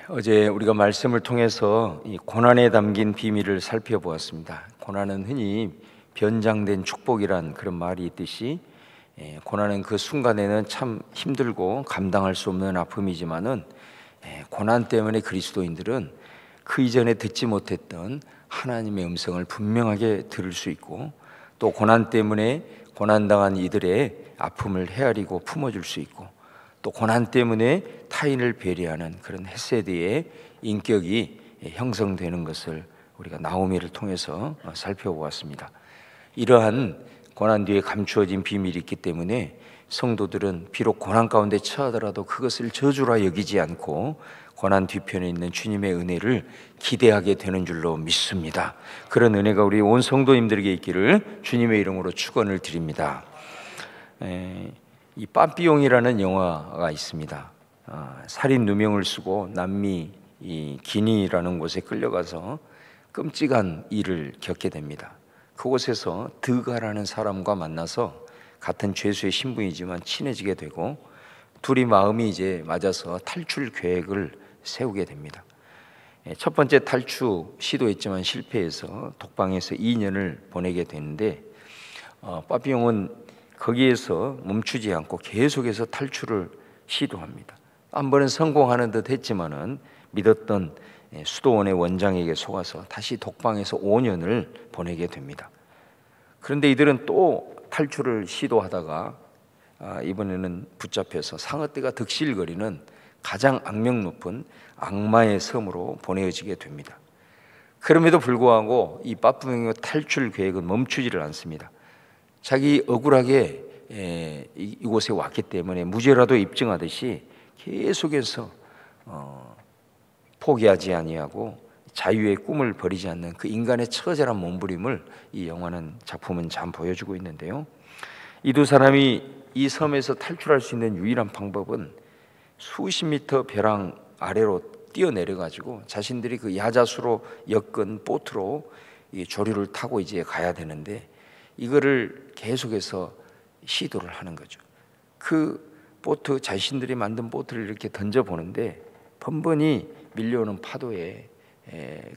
어제 우리가 말씀을 통해서 이 고난에 담긴 비밀을 살펴보았습니다. 고난은 흔히 변장된 축복이란 그런 말이 있듯이 고난은 그 순간에는 참 힘들고 감당할 수 없는 아픔이지만은 고난 때문에 그리스도인들은 그 이전에 듣지 못했던 하나님의 음성을 분명하게 들을 수 있고, 또 고난 때문에 고난당한 이들의 아픔을 헤아리고 품어줄 수 있고, 또 고난 때문에 타인을 배려하는 그런 헤세드의 인격이 형성되는 것을 우리가 나오미를 통해서 살펴보았습니다. 이러한 고난 뒤에 감추어진 비밀이 있기 때문에 성도들은 비록 고난 가운데 처하더라도 그것을 저주라 여기지 않고 고난 뒤편에 있는 주님의 은혜를 기대하게 되는 줄로 믿습니다. 그런 은혜가 우리 온 성도님들에게 있기를 주님의 이름으로 축원을 드립니다. 이 빠삐용이라는 영화가 있습니다. 살인 누명을 쓰고 남미 이 기니라는 곳에 끌려가서 끔찍한 일을 겪게 됩니다. 그곳에서 드가라는 사람과 만나서 같은 죄수의 신분이지만 친해지게 되고, 둘이 마음이 이제 맞아서 탈출 계획을 세우게 됩니다. 첫 번째 탈출 시도했지만 실패해서 독방에서 2년을 보내게 되는데, 빠삐용은 거기에서 멈추지 않고 계속해서 탈출을 시도합니다. 한 번은 성공하는 듯 했지만은 믿었던 수도원의 원장에게 속아서 다시 독방에서 5년을 보내게 됩니다. 그런데 이들은 또 탈출을 시도하다가 이번에는 붙잡혀서 상어떼가 득실거리는 가장 악명 높은 악마의 섬으로 보내어지게 됩니다. 그럼에도 불구하고 이 빠삐용의 탈출 계획은 멈추지를 않습니다. 자기 억울하게 이곳에 왔기 때문에 무죄라도 입증하듯이 계속해서 포기하지 아니하고 자유의 꿈을 버리지 않는 그 인간의 처절한 몸부림을 이 작품은 잘 보여주고 있는데요, 이 두 사람이 이 섬에서 탈출할 수 있는 유일한 방법은 수십 미터 벼랑 아래로 뛰어내려 가지고 자신들이 그 야자수로 엮은 보트로 이 조류를 타고 이제 가야 되는데, 이거를 계속해서 시도를 하는 거죠. 그 보트, 자신들이 만든 보트를 이렇게 던져보는데 번번이 밀려오는 파도에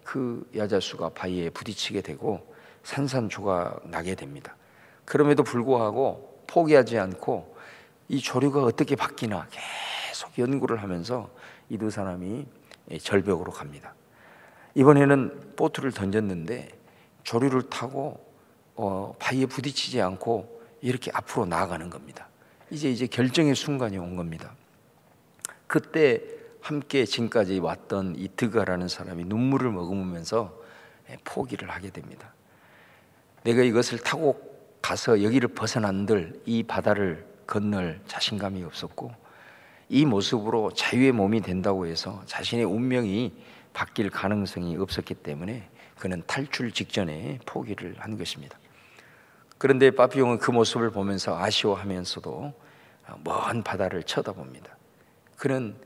그 야자수가 바위에 부딪히게 되고 산산조각 나게 됩니다. 그럼에도 불구하고 포기하지 않고 이 조류가 어떻게 바뀌나 계속 연구를 하면서 이 두 사람이 절벽으로 갑니다. 이번에는 보트를 던졌는데 조류를 타고 바위에 부딪히지 않고 이렇게 앞으로 나아가는 겁니다. 이제 결정의 순간이 온 겁니다. 그때 함께 지금까지 왔던 이 드가라는 사람이 눈물을 머금으면서 포기를 하게 됩니다. 내가 이것을 타고 가서 여기를 벗어난들 이 바다를 건널 자신감이 없었고, 이 모습으로 자유의 몸이 된다고 해서 자신의 운명이 바뀔 가능성이 없었기 때문에 그는 탈출 직전에 포기를 한 것입니다. 그런데 빠삐용은 그 모습을 보면서 아쉬워하면서도 먼 바다를 쳐다봅니다. 그는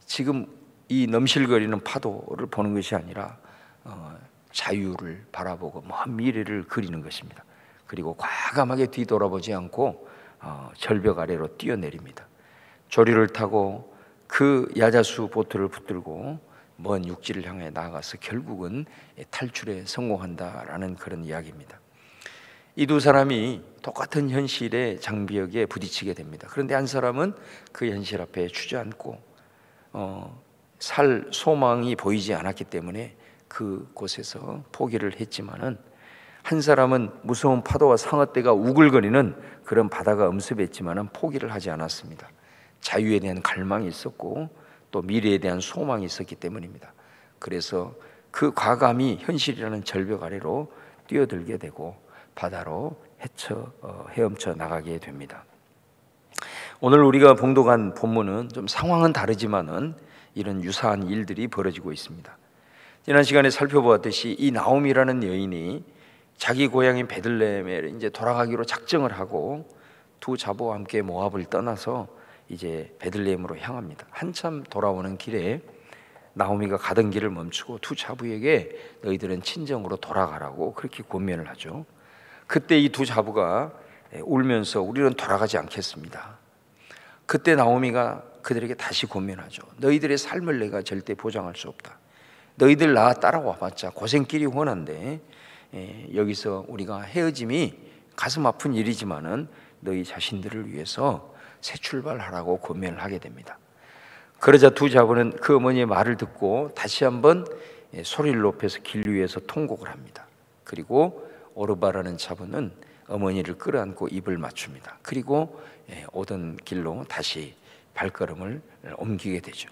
지금 이 넘실거리는 파도를 보는 것이 아니라 자유를 바라보고 먼 미래를 그리는 것입니다. 그리고 과감하게 뒤돌아보지 않고 절벽 아래로 뛰어내립니다. 조류를 타고 그 야자수 보트를 붙들고 먼 육지를 향해 나아가서 결국은 탈출에 성공한다라는 그런 이야기입니다. 이 두 사람이 똑같은 현실의 장벽에 부딪히게 됩니다. 그런데 한 사람은 그 현실 앞에 주저앉고 살 소망이 보이지 않았기 때문에 그곳에서 포기를 했지만은, 한 사람은 무서운 파도와 상어떼가 우글거리는 그런 바다가 엄습했지만은 포기를 하지 않았습니다. 자유에 대한 갈망이 있었고 또 미래에 대한 소망이 있었기 때문입니다. 그래서 그 과감히 현실이라는 절벽 아래로 뛰어들게 되고 바다로 헤엄쳐 나가게 됩니다. 오늘 우리가 봉독한 본문은 좀 상황은 다르지만은 이런 유사한 일들이 벌어지고 있습니다. 지난 시간에 살펴보았듯이 이 나오미라는 여인이 자기 고향인 베들레헴에 이제 돌아가기로 작정을 하고 두 자부와 함께 모압을 떠나서 이제 베들레헴으로 향합니다. 한참 돌아오는 길에 나오미가 가던 길을 멈추고 두 자부에게 너희들은 친정으로 돌아가라고 그렇게 권면을 하죠. 그때 이 두 자부가 울면서 우리는 돌아가지 않겠습니다. 그때 나오미가 그들에게 다시 권면하죠. 너희들의 삶을 내가 절대 보장할 수 없다. 너희들 나 따라와봤자 고생길이 훤한데 여기서 우리가 헤어짐이 가슴 아픈 일이지만은 너희 자신들을 위해서 새 출발하라고 권면을 하게 됩니다. 그러자 두 자부는 그 어머니의 말을 듣고 다시 한번 소리를 높여서 길 위에서 통곡을 합니다. 그리고 오르바라는 자부는 어머니를 끌어안고 입을 맞춥니다. 그리고 오던 길로 다시 발걸음을 옮기게 되죠.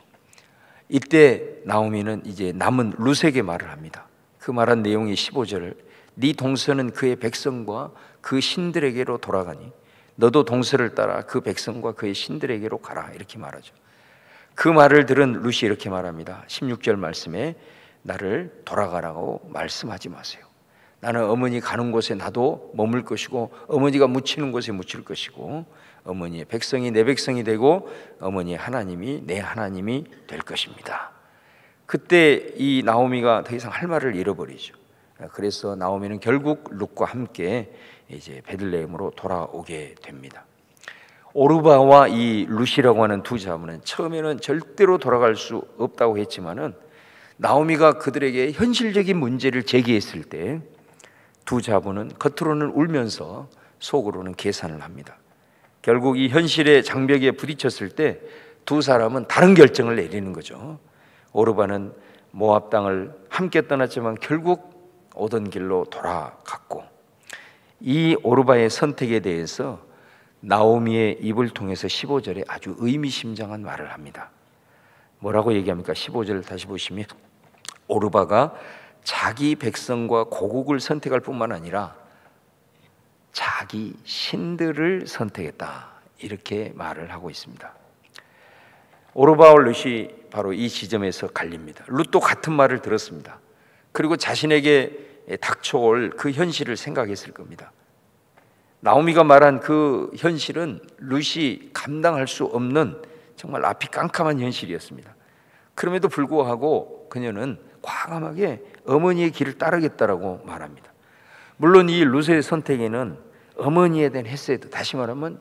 이때 나오미는 이제 남은 룻에게 말을 합니다. 그 말한 내용이 15절, 네 동서는 그의 백성과 그 신들에게로 돌아가니 너도 동서를 따라 그 백성과 그의 신들에게로 가라, 이렇게 말하죠. 그 말을 들은 룻이 이렇게 말합니다. 16절 말씀에 나를 돌아가라고 말씀하지 마세요. 나는 어머니 가는 곳에 나도 머물 것이고 어머니가 묻히는 곳에 묻힐 것이고 어머니의 백성이 내 백성이 되고 어머니의 하나님이 내 하나님이 될 것입니다. 그때 이 나오미가 더 이상 할 말을 잃어버리죠. 그래서 나오미는 결국 룻과 함께 이제 베들레헴으로 돌아오게 됩니다. 오르바와 이 룻이라고 하는 두 자매는 처음에는 절대로 돌아갈 수 없다고 했지만은 나오미가 그들에게 현실적인 문제를 제기했을 때 두 자매는 겉으로는 울면서 속으로는 계산을 합니다. 결국 이 현실의 장벽에 부딪혔을 때 두 사람은 다른 결정을 내리는 거죠. 오르바는 모압 땅을 함께 떠났지만 결국 오던 길로 돌아갔고, 이 오르바의 선택에 대해서 나오미의 입을 통해서 15절에 아주 의미심장한 말을 합니다. 뭐라고 얘기합니까? 15절을 다시 보시면 오르바가 자기 백성과 고국을 선택할 뿐만 아니라 자기 신들을 선택했다, 이렇게 말을 하고 있습니다. 오르바와 룻이 바로 이 지점에서 갈립니다. 룻도 같은 말을 들었습니다. 그리고 자신에게 닥쳐올 그 현실을 생각했을 겁니다. 나오미가 말한 그 현실은 룻이 감당할 수 없는 정말 앞이 깜깜한 현실이었습니다. 그럼에도 불구하고 그녀는 과감하게 어머니의 길을 따르겠다라고 말합니다. 물론 이 룻의 선택에는 어머니에 대한 헤세드, 다시 말하면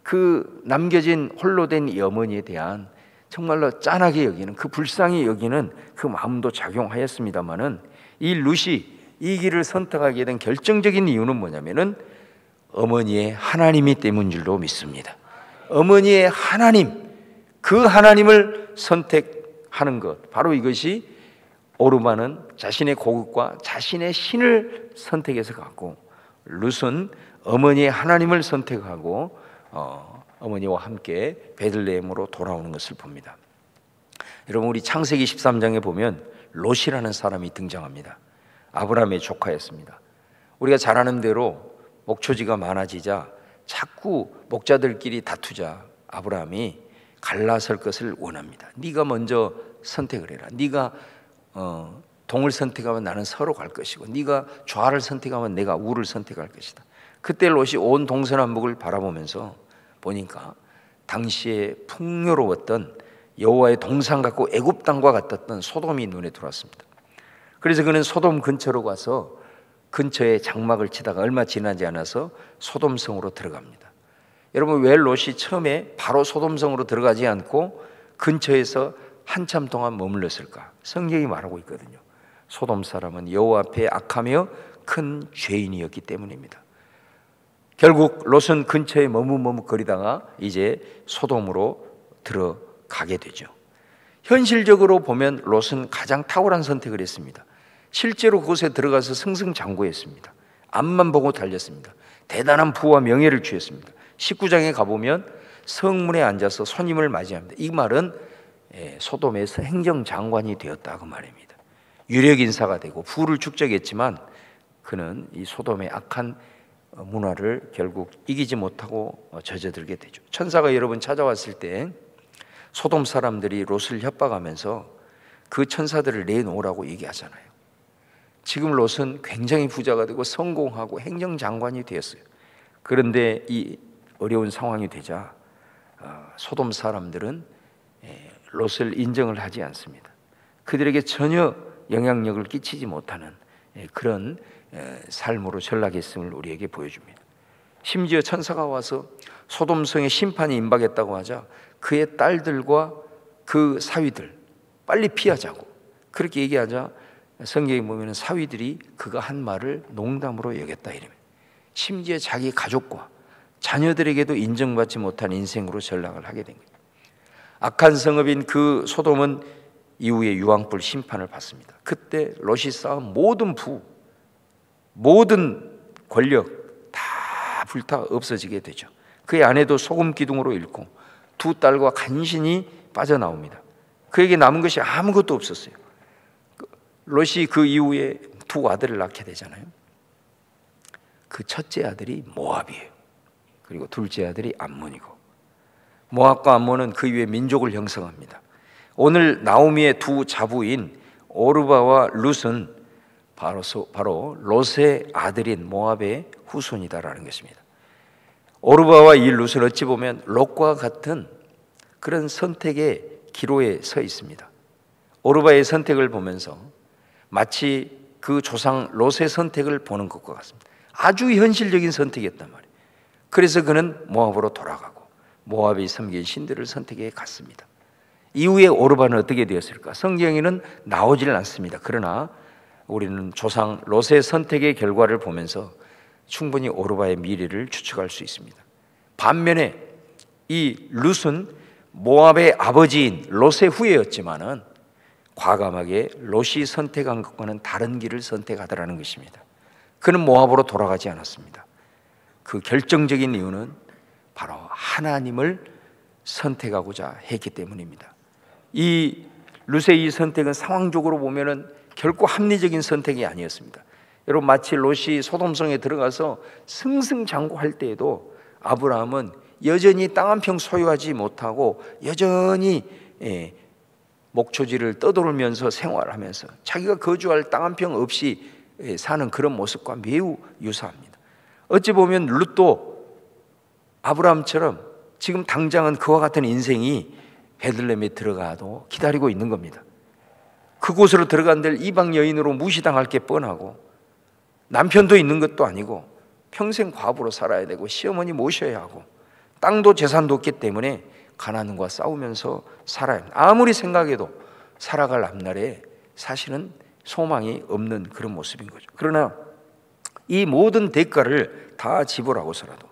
그 남겨진 홀로 된 이 어머니에 대한 정말로 짠하게 여기는, 그 불쌍히 여기는 그 마음도 작용하였습니다마는 이 룻이 이 길을 선택하게 된 결정적인 이유는 뭐냐면은 어머니의 하나님이 때문인 줄로 믿습니다. 어머니의 하나님, 그 하나님을 선택하는 것, 바로 이것이 오르바는 자신의 고국과 자신의 신을 선택해서 갔고, 룻은 어머니의 하나님을 선택하고 어머니와 함께 베들레헴으로 돌아오는 것을 봅니다. 여러분, 우리 창세기 13장에 보면 롯이라는 사람이 등장합니다. 아브라함의 조카였습니다. 우리가 잘 아는 대로 목초지가 많아지자 자꾸 목자들끼리 다투자 아브라함이 갈라설 것을 원합니다. 네가 먼저 선택을 해라. 네가 동을 선택하면 나는 서로 갈 것이고 네가 좌를 선택하면 내가 우를 선택할 것이다. 그때 롯이 온 동서남북을 바라보면서 보니까 당시에 풍요로웠던 여호와의 동상 같고 애굽 땅과 같았던 소돔이 눈에 들어왔습니다. 그래서 그는 소돔 근처로 가서 근처에 장막을 치다가 얼마 지나지 않아서 소돔성으로 들어갑니다. 여러분, 왜 롯이 처음에 바로 소돔성으로 들어가지 않고 근처에서 한참 동안 머물렀을까? 성경이 말하고 있거든요. 소돔 사람은 여호와 앞에 악하며 큰 죄인이었기 때문입니다. 결국 롯은 근처에 머뭇머뭇거리다가 이제 소돔으로 들어가게 되죠. 현실적으로 보면 롯은 가장 탁월한 선택을 했습니다. 실제로 그곳에 들어가서 승승장구했습니다. 앞만 보고 달렸습니다. 대단한 부와 명예를 취했습니다. 19장에 가보면 성문에 앉아서 손님을 맞이합니다. 이 말은 소돔에서 행정장관이 되었다, 그 말입니다. 유력인사가 되고 부를 축적했지만 그는 이 소돔의 악한 문화를 결국 이기지 못하고 젖어들게 되죠. 천사가 여러분 찾아왔을 때 소돔 사람들이 롯을 협박하면서 그 천사들을 내놓으라고 얘기하잖아요. 지금 롯은 굉장히 부자가 되고 성공하고 행정장관이 되었어요. 그런데 이 어려운 상황이 되자 소돔 사람들은 롯을 인정을 하지 않습니다. 그들에게 전혀 영향력을 끼치지 못하는 그런 삶으로 전락했음을 우리에게 보여줍니다. 심지어 천사가 와서 소돔성에 심판이 임박했다고 하자 그의 딸들과 그 사위들 빨리 피하자고 그렇게 얘기하자 성경에 보면 사위들이 그가 한 말을 농담으로 여겼다 이러면 심지어 자기 가족과 자녀들에게도 인정받지 못한 인생으로 전락을 하게 된 거예요. 악한 성읍인 그 소돔은 이후에 유황불 심판을 받습니다. 그때 롯이 쌓은 모든 부, 모든 권력 다 불타 없어지게 되죠. 그의 아내도 소금 기둥으로 잃고 두 딸과 간신히 빠져나옵니다. 그에게 남은 것이 아무것도 없었어요. 롯이 그 이후에 두 아들을 낳게 되잖아요. 그 첫째 아들이 모압이에요. 그리고 둘째 아들이 암몬이고, 모압과 암몬은 그 이후에 민족을 형성합니다. 오늘 나오미의 두 자부인 오르바와 룻은 바로 롯의 아들인 모압의 후손이다라는 것입니다. 오르바와 이 룻은 어찌 보면 롯과 같은 그런 선택의 기로에 서 있습니다. 오르바의 선택을 보면서 마치 그 조상 롯의 선택을 보는 것과 같습니다. 아주 현실적인 선택이었단 말이에요. 그래서 그는 모압으로 돌아가고 모압이 섬긴 신들을 선택해 갔습니다. 이후에 오르바는 어떻게 되었을까? 성경에는 나오지는 않습니다. 그러나 우리는 조상 롯의 선택의 결과를 보면서 충분히 오르바의 미래를 추측할 수 있습니다. 반면에 이 룻은 모압의 아버지인 롯의 후예였지만은 과감하게 롯이 선택한 것과는 다른 길을 선택하더라는 것입니다. 그는 모압으로 돌아가지 않았습니다. 그 결정적인 이유는 바로 하나님을 선택하고자 했기 때문입니다. 이 룻의 이 선택은 상황적으로 보면은 결코 합리적인 선택이 아니었습니다. 여러분, 마치 롯이 소돔성에 들어가서 승승장구할 때에도 아브라함은 여전히 땅 한 평 소유하지 못하고 여전히 목초지를 떠돌면서 생활하면서 자기가 거주할 땅 한 평 없이 사는 그런 모습과 매우 유사합니다. 어찌 보면 룻도 아브라함처럼 지금 당장은 그와 같은 인생이 베들레헴에 들어가도 기다리고 있는 겁니다. 그곳으로 들어간 데를 이방 여인으로 무시당할 게 뻔하고 남편도 있는 것도 아니고 평생 과부로 살아야 되고 시어머니 모셔야 하고 땅도 재산도 없기 때문에 가나안과 싸우면서 살아야 합니다. 아무리 생각해도 살아갈 앞날에 사실은 소망이 없는 그런 모습인 거죠. 그러나 이 모든 대가를 다 지불하고서라도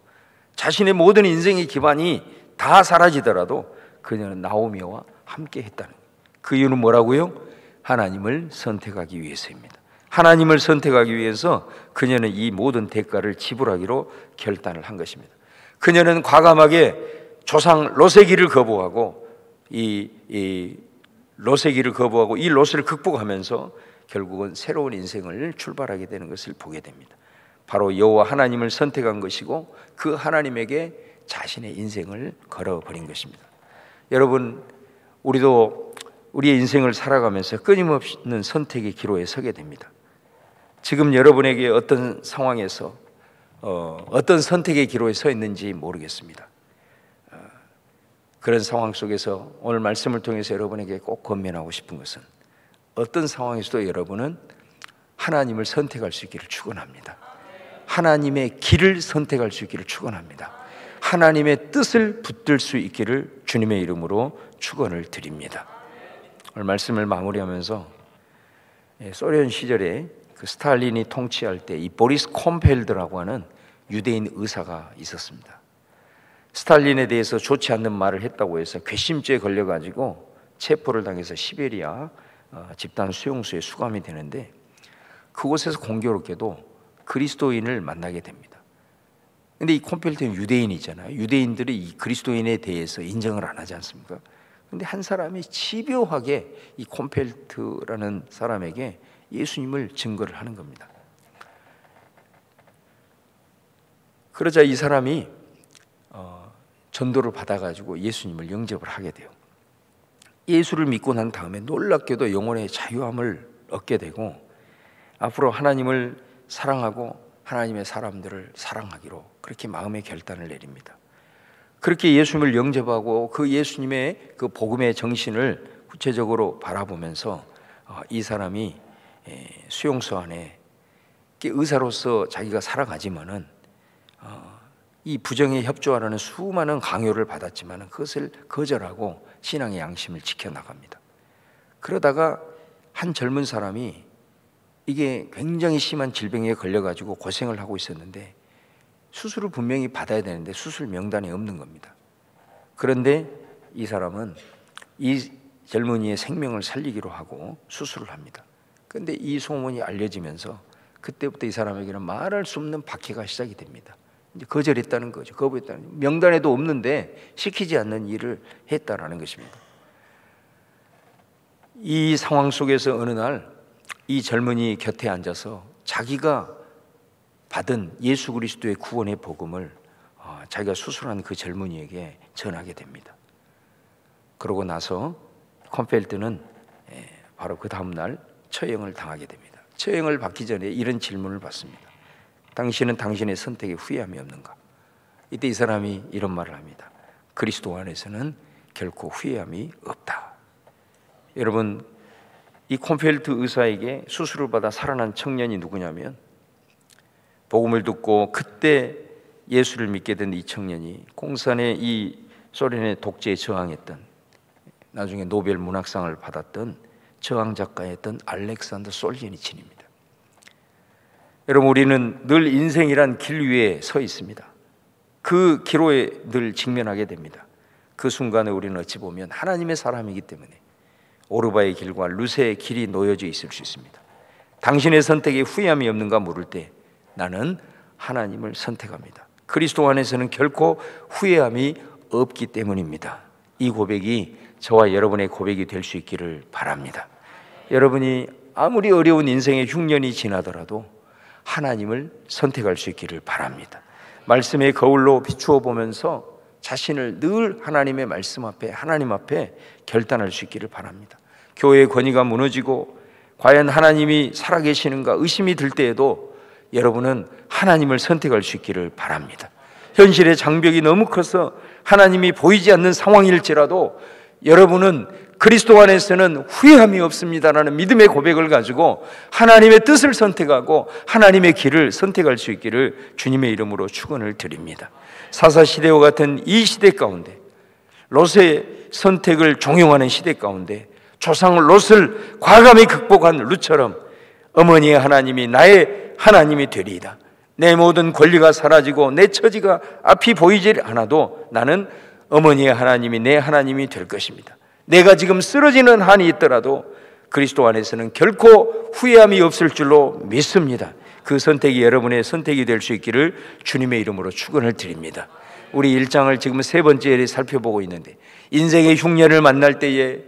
자신의 모든 인생의 기반이 다 사라지더라도 그녀는 나오미와 함께 했다는 거예요. 그 이유는 뭐라고요? 하나님을 선택하기 위해서입니다. 하나님을 선택하기 위해서 그녀는 이 모든 대가를 지불하기로 결단을 한 것입니다. 그녀는 과감하게 조상 롯의 길을 거부하고 이 롯의 길을 거부하고 이 롯을 극복하면서 결국은 새로운 인생을 출발하게 되는 것을 보게 됩니다. 바로 여호와 하나님을 선택한 것이고 그 하나님에게 자신의 인생을 걸어버린 것입니다. 여러분, 우리도 우리의 인생을 살아가면서 끊임없는 선택의 기로에 서게 됩니다. 지금 여러분에게 어떤 상황에서 어떤 선택의 기로에 서 있는지 모르겠습니다. 그런 상황 속에서 오늘 말씀을 통해서 여러분에게 꼭 권면하고 싶은 것은 어떤 상황에서도 여러분은 하나님을 선택할 수 있기를 축원합니다. 하나님의 길을 선택할 수 있기를 축원합니다. 하나님의 뜻을 붙들 수 있기를 주님의 이름으로 축원을 드립니다. 오늘 말씀을 마무리하면서 소련 시절에 그 스탈린이 통치할 때 이 보리스 콤펠드라고 하는 유대인 의사가 있었습니다. 스탈린에 대해서 좋지 않는 말을 했다고 해서 괘씸죄에 걸려가지고 체포를 당해서 시베리아 집단 수용소에 수감이 되는데 그곳에서 공교롭게도 그리스도인을 만나게 됩니다. 근데 이 콤펠트는 유대인이잖아요. 유대인들이 이 그리스도인에 대해서 인정을 안 하지 않습니까? 근데 한 사람이 집요하게 이 콤펠트라는 사람에게 예수님을 증거를 하는 겁니다. 그러자 이 사람이 전도를 받아가지고 예수님을 영접을 하게 돼요. 예수를 믿고 난 다음에 놀랍게도 영혼의 자유함을 얻게 되고 앞으로 하나님을 사랑하고 하나님의 사람들을 사랑하기로 그렇게 마음의 결단을 내립니다. 그렇게 예수님을 영접하고 그 예수님의 그 복음의 정신을 구체적으로 바라보면서 이 사람이 의사로서 자기가 살아가지만은 이 부정에 협조하라는 수많은 강요를 받았지만 그것을 거절하고 신앙의 양심을 지켜나갑니다. 그러다가 한 젊은 사람이 이게 굉장히 심한 질병에 걸려가지고 고생을 하고 있었는데 수술을 분명히 받아야 되는데 수술 명단에 없는 겁니다. 그런데 이 사람은 이 젊은이의 생명을 살리기로 하고 수술을 합니다. 그런데 이 소문이 알려지면서 그때부터 이 사람에게는 말할 수 없는 박해가 시작이 됩니다. 이제 거절했다는 거죠. 거부했다는, 명단에도 없는데 시키지 않는 일을 했다라는 것입니다. 이 상황 속에서 어느 날 이 젊은이 곁에 앉아서 자기가 받은 예수 그리스도의 구원의 복음을 자기가 수술한 그 젊은이에게 전하게 됩니다. 그러고 나서 콘펠트는 바로 그 다음날 처형을 당하게 됩니다. 처형을 받기 전에 이런 질문을 받습니다. 당신은 당신의 선택에 후회함이 없는가? 이때 이 사람이 이런 말을 합니다. 그리스도 안에서는 결코 후회함이 없다. 여러분, 이 콘펠트 의사에게 수술을 받아 살아난 청년이 누구냐면, 복음을 듣고 그때 예수를 믿게 된 이 청년이 공산의 이 소련의 독재에 저항했던, 나중에 노벨 문학상을 받았던 저항 작가였던 알렉산더 솔제니친입니다. 여러분, 우리는 늘 인생이란 길 위에 서 있습니다. 그 기로에 늘 직면하게 됩니다. 그 순간에 우리는 어찌 보면 하나님의 사람이기 때문에 오르바의 길과 루세의 길이 놓여져 있을 수 있습니다. 당신의 선택에 후회함이 없는가 물을 때 나는 하나님을 선택합니다. 그리스도 안에서는 결코 후회함이 없기 때문입니다. 이 고백이 저와 여러분의 고백이 될 수 있기를 바랍니다. 여러분이 아무리 어려운 인생의 흉년이 지나더라도 하나님을 선택할 수 있기를 바랍니다. 말씀의 거울로 비추어 보면서 자신을 늘 하나님의 말씀 앞에, 하나님 앞에 결단할 수 있기를 바랍니다. 교회의 권위가 무너지고 과연 하나님이 살아계시는가 의심이 들 때에도 여러분은 하나님을 선택할 수 있기를 바랍니다. 현실의 장벽이 너무 커서 하나님이 보이지 않는 상황일지라도 여러분은 그리스도 안에서는 후회함이 없습니다라는 믿음의 고백을 가지고 하나님의 뜻을 선택하고 하나님의 길을 선택할 수 있기를 주님의 이름으로 축원을 드립니다. 사사시대와 같은 이 시대 가운데, 롯의 선택을 종용하는 시대 가운데 조상 롯을 과감히 극복한 룻처럼 어머니의 하나님이 나의 하나님이 되리이다. 내 모든 권리가 사라지고 내 처지가 앞이 보이지 않아도 나는 어머니의 하나님이 내 하나님이 될 것입니다. 내가 지금 쓰러지는 한이 있더라도 그리스도 안에서는 결코 후회함이 없을 줄로 믿습니다. 그 선택이 여러분의 선택이 될 수 있기를 주님의 이름으로 축원을 드립니다. 우리 1장을 지금 세 번째에 살펴보고 있는데, 인생의 흉년을 만날 때에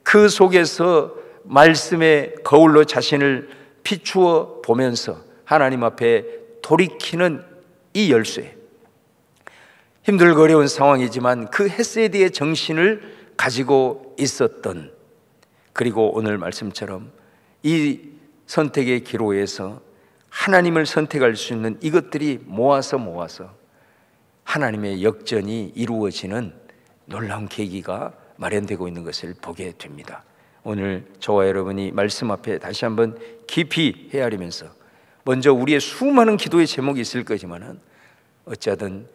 그 속에서 말씀의 거울로 자신을 비추어 보면서 하나님 앞에 돌이키는 이 열쇠, 힘들고 어려운 상황이지만 그 헤세드의 정신을 가지고 있었던, 그리고 오늘 말씀처럼 이 선택의 기로에서 하나님을 선택할 수 있는 이것들이 모아서 하나님의 역전이 이루어지는 놀라운 계기가 마련되고 있는 것을 보게 됩니다. 오늘 저와 여러분이 말씀 앞에 다시 한번 깊이 헤아리면서, 먼저 우리의 수많은 기도의 제목이 있을 거지만은 어찌하든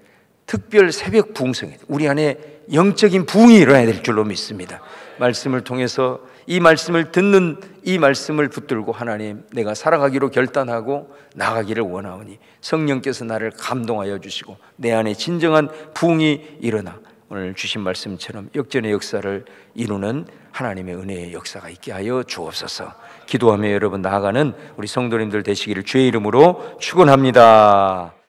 특별 새벽 부흥성에 우리 안에 영적인 부흥이 일어나야 될 줄로 믿습니다. 말씀을 통해서 이 말씀을 듣는 이 말씀을 붙들고 하나님, 내가 살아가기로 결단하고 나가기를 원하오니 성령께서 나를 감동하여 주시고 내 안에 진정한 부흥이 일어나 오늘 주신 말씀처럼 역전의 역사를 이루는 하나님의 은혜의 역사가 있게 하여 주옵소서. 기도하며 여러분 나아가는 우리 성도님들 되시기를 주의 이름으로 축원합니다.